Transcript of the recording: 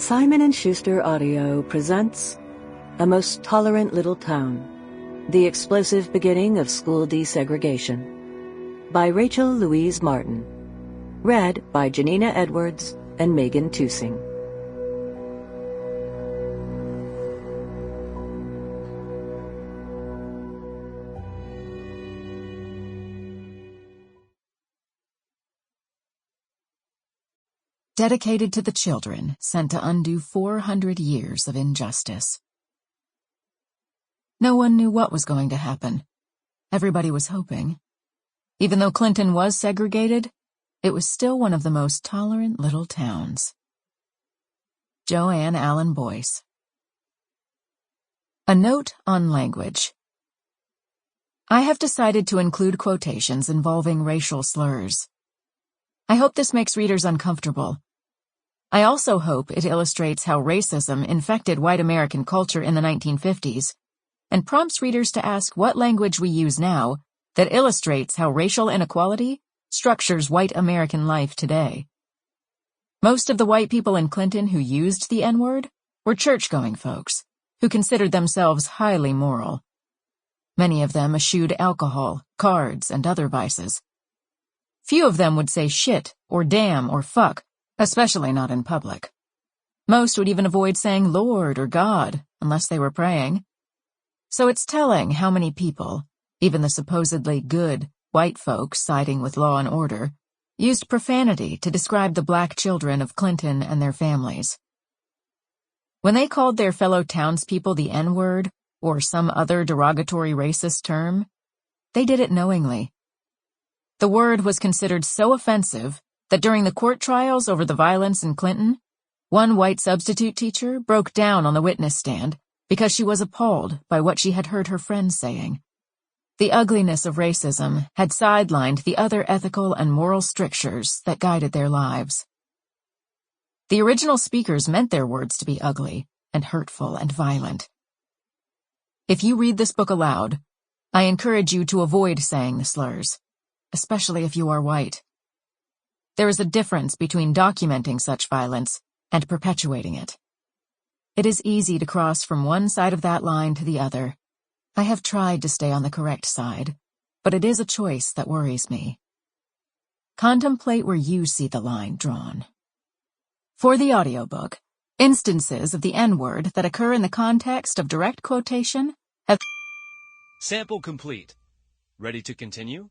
Simon & Schuster Audio presents A Most Tolerant Little Town, The Explosive Beginning of School Desegregation, by Rachel Louise Martin. Read by Janina Edwards and Megan Tusing. Dedicated to the children sent to undo 400 years of injustice. No one knew what was going to happen. Everybody was hoping. Even though Clinton was segregated, it was still one of the most tolerant little towns. Joanne Allen Boyce. A note on language. I have decided to include quotations involving racial slurs. I hope this makes readers uncomfortable. I also hope it illustrates how racism infected white American culture in the 1950s and prompts readers to ask what language we use now that illustrates how racial inequality structures white American life today. Most of the white people in Clinton who used the N-word were church-going folks who considered themselves highly moral. Many of them eschewed alcohol, cards, and other vices. Few of them would say shit or damn or fuck, especially not in public. Most would even avoid saying Lord or God unless they were praying. So it's telling how many people, even the supposedly good white folks siding with law and order, used profanity to describe the black children of Clinton and their families. When they called their fellow townspeople the N-word or some other derogatory racist term, they did it knowingly. The word was considered so offensive that during the court trials over the violence in Clinton, one white substitute teacher broke down on the witness stand because she was appalled by what she had heard her friends saying. The ugliness of racism had sidelined the other ethical and moral strictures that guided their lives. The original speakers meant their words to be ugly and hurtful and violent. If you read this book aloud, I encourage you to avoid saying the slurs, especially if you are white. There is a difference between documenting such violence and perpetuating it. It is easy to cross from one side of that line to the other. I have tried to stay on the correct side, but it is a choice that worries me. Contemplate where you see the line drawn. For the audiobook, instances of the N-word that occur in the context of direct quotation have... Sample complete. Ready to continue?